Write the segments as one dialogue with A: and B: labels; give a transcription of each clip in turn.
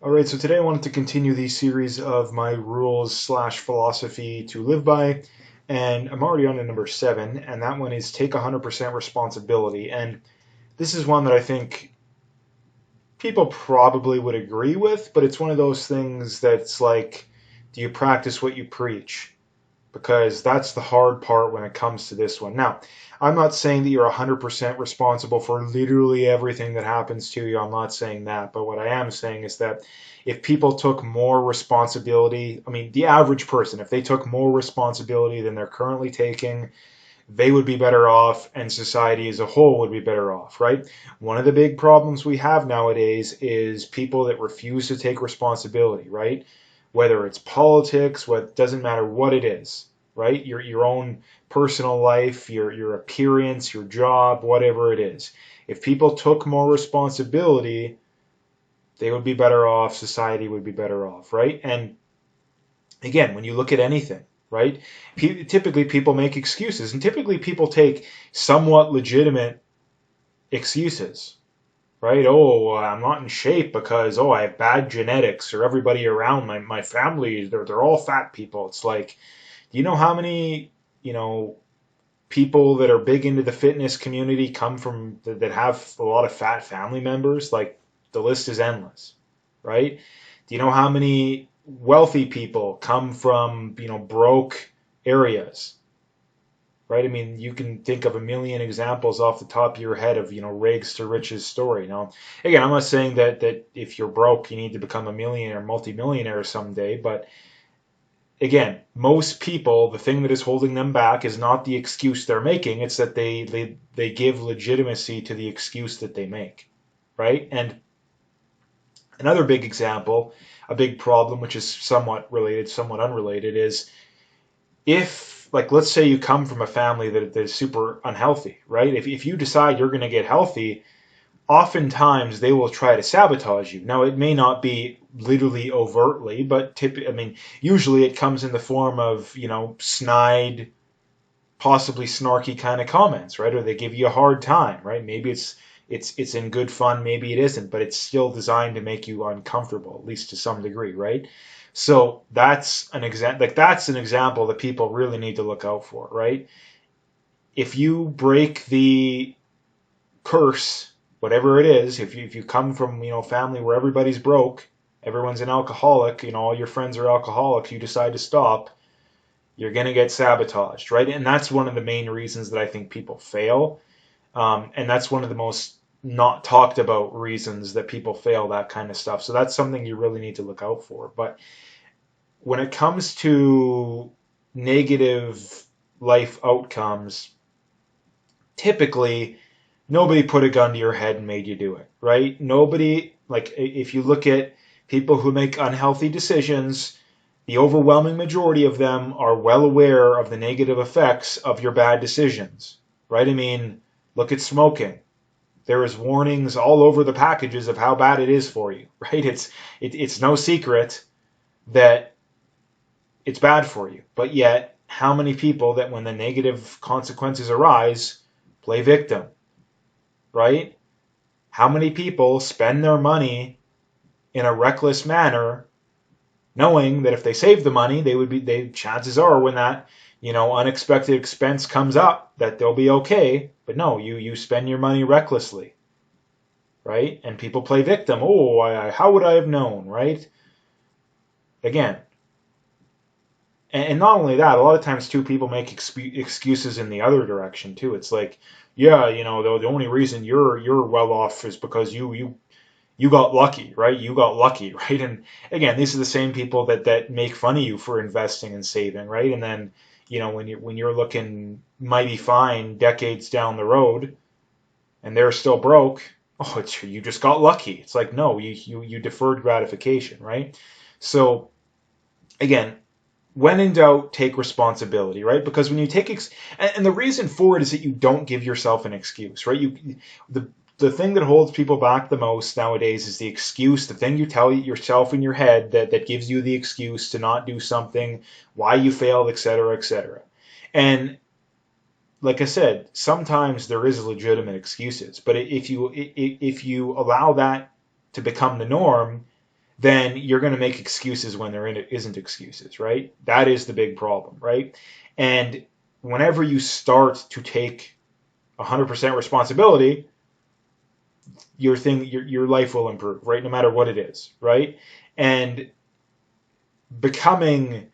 A: All right, so today I wanted to continue the series of my rules slash philosophy to live by, and I'm already on to number 7, and that one is take 100% responsibility. And this is one that I think people probably would agree with, but it's one of those things that's like, do you practice what you preach? Because that's the hard part when it comes to this one. Now, I'm not saying that you're 100% responsible for literally everything that happens to you. I'm not saying that. But what I am saying is that if people took more responsibility, I mean, the average person, if they took more responsibility than they're currently taking, they would be better off and society as a whole would be better off, right? One of the big problems we have nowadays is people that refuse to take responsibility, right? Whether it's politics, what doesn't matter what it is, right? Your own personal life, your appearance, your job, whatever it is. If people took more responsibility, they would be better off, society would be better off, right? And again, when you look at anything, right? Typically, people make excuses, and typically, people take somewhat legitimate excuses, right? Oh, I'm not in shape because I have bad genetics, or everybody around my family they're all fat people. It's like, do you know how many you know people that are big into the fitness community come from that have a lot of fat family members? Like the list is endless, right? Do you know how many wealthy people come from broke areas, right? I mean, you can think of a million examples off the top of your head of rags to riches story. Now, again, I'm not saying that if you're broke, you need to become a millionaire, multimillionaire someday, but again, most people, the thing that is holding them back is not the excuse they're making. It's that they give legitimacy to the excuse that they make, right? And another big example, a big problem, which is somewhat related, somewhat unrelated, is if, like, let's say you come from a family that is super unhealthy, right? If you decide you're going to get healthy, oftentimes they will try to sabotage you. Now, it may not be literally overtly, but usually it comes in the form of, snide, possibly snarky kind of comments, right? Or they give you a hard time, right? Maybe it's in good fun, maybe it isn't, but it's still designed to make you uncomfortable, at least to some degree, right? So that's an example that people really need to look out for, right? If you break the curse, whatever it is, if you come from family where everybody's broke, everyone's an alcoholic, all your friends are alcoholics, you decide to stop, you're going to get sabotaged, right? And that's one of the main reasons that I think people fail. And that's one of the most not talked about reasons that people fail that kind of stuff. So that's something you really need to look out for. But when it comes to negative life outcomes, typically nobody put a gun to your head and made you do it, right? Nobody, like, if you look at people who make unhealthy decisions, the overwhelming majority of them are well aware of the negative effects of your bad decisions, right? I mean, look at smoking. There is warnings all over the packages of how bad it is for you, right? It's no secret that it's bad for you. But yet, how many people that when the negative consequences arise play victim, right? How many people spend their money in a reckless manner knowing that if they save the money, chances are when that, unexpected expense comes up that they'll be okay. But no, you spend your money recklessly, right? And people play victim. Oh, how would I have known, right? Again, and not only that, a lot of times too, people make excuses in the other direction too. It's like, yeah, the only reason you're well off is because you got lucky, right? You got lucky, right? And again, these are the same people that make fun of you for investing and saving, right? And then, when you're looking mighty fine decades down the road and they're still broke, you just got lucky. It's like, no, you deferred gratification, right? So again, when in doubt, take responsibility, right? Because when you take and the reason for it is that you don't give yourself an excuse, right? The thing that holds people back the most nowadays is the excuse, the thing you tell yourself in your head that gives you the excuse to not do something, why you failed, etc., etc. And like I said, sometimes there is legitimate excuses, but if you allow that to become the norm, then you're going to make excuses when there isn't excuses, right? That is the big problem, right? And whenever you start to take 100% responsibility, your life will improve, right? No matter what it is, right? And becoming,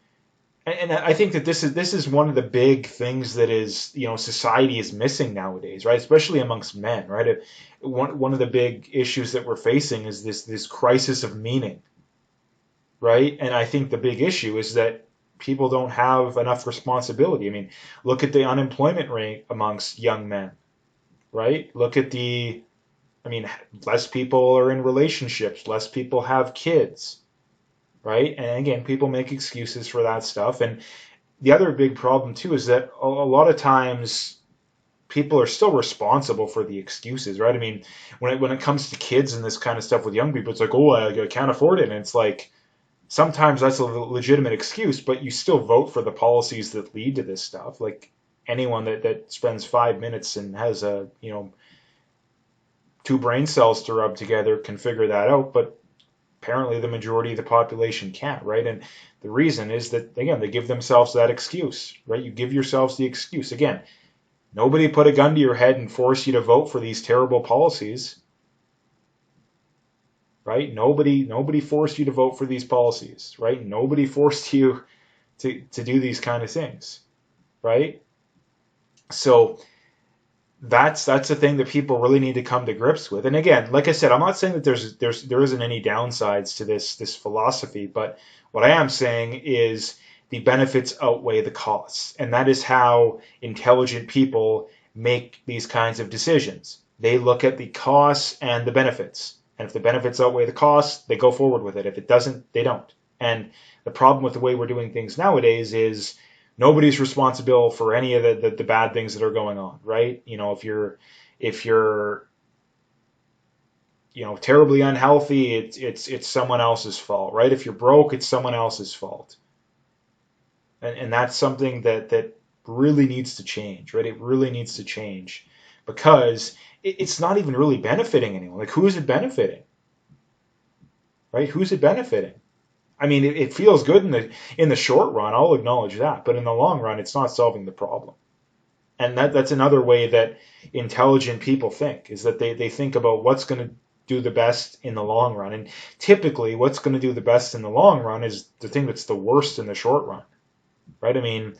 A: and I think that this is one of the big things that is, society is missing nowadays, right? Especially amongst men, right? One of the big issues that we're facing is this crisis of meaning, right? And I think the big issue is that people don't have enough responsibility. I mean, look at the unemployment rate amongst young men, right? Look at less people are in relationships, less people have kids, right? And again, people make excuses for that stuff. And the other big problem too is that a lot of times people are still responsible for the excuses, right? I mean, when it comes to kids and this kind of stuff with young people, it's like, oh, I can't afford it, and it's like sometimes that's a legitimate excuse, but you still vote for the policies that lead to this stuff. Like anyone that spends 5 minutes and has two brain cells to rub together can figure that out, but apparently the majority of the population can't, right? And the reason is that, again, they give themselves that excuse, right? You give yourselves the excuse. Again, nobody put a gun to your head and forced you to vote for these terrible policies, right? Nobody forced you to vote for these policies, right? Nobody forced you to do these kind of things, right? So that's the thing that people really need to come to grips with. And again, like I said, I'm not saying that there isn't any downsides to this philosophy, but what I am saying is the benefits outweigh the costs, and that is how intelligent people make these kinds of decisions. They look at the costs and the benefits, and if the benefits outweigh the costs, they go forward with it. If it doesn't, they don't. And the problem with the way we're doing things nowadays is nobody's responsible for any of the bad things that are going on, right? If you're terribly unhealthy, it's someone else's fault, right? If you're broke, it's someone else's fault. And that's something that really needs to change, right? It really needs to change because it's not even really benefiting anyone. Like, who is it benefiting? Right? Who's it benefiting? I mean, it feels good in the short run. I'll acknowledge that, but in the long run, it's not solving the problem. And that's another way that intelligent people think, is that they think about what's going to do the best in the long run. And typically, what's going to do the best in the long run is the thing that's the worst in the short run, right? I mean,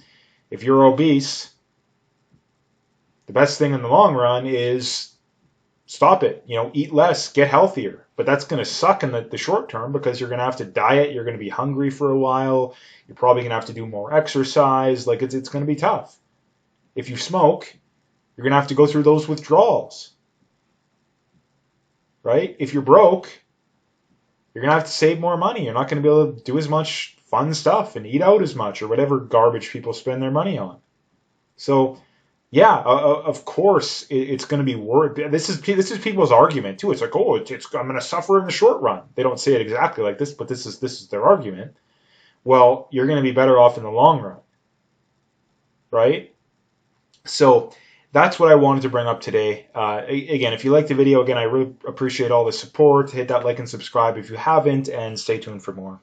A: if you're obese, the best thing in the long run is stop it. Eat less, get healthier. But that's going to suck in the short term because you're going to have to diet. You're going to be hungry for a while. You're probably going to have to do more exercise. Like, it's going to be tough. If you smoke, you're going to have to go through those withdrawals, right? If you're broke, you're going to have to save more money. You're not going to be able to do as much fun stuff and eat out as much or whatever garbage people spend their money on. So, yeah, of course it's going to be worth. This is people's argument too. It's like, oh, I'm going to suffer in the short run. They don't say it exactly like this, but this is their argument. Well, you're going to be better off in the long run, right? So that's what I wanted to bring up today. Again, if you like the video, again, I really appreciate all the support. Hit that like and subscribe if you haven't, and stay tuned for more.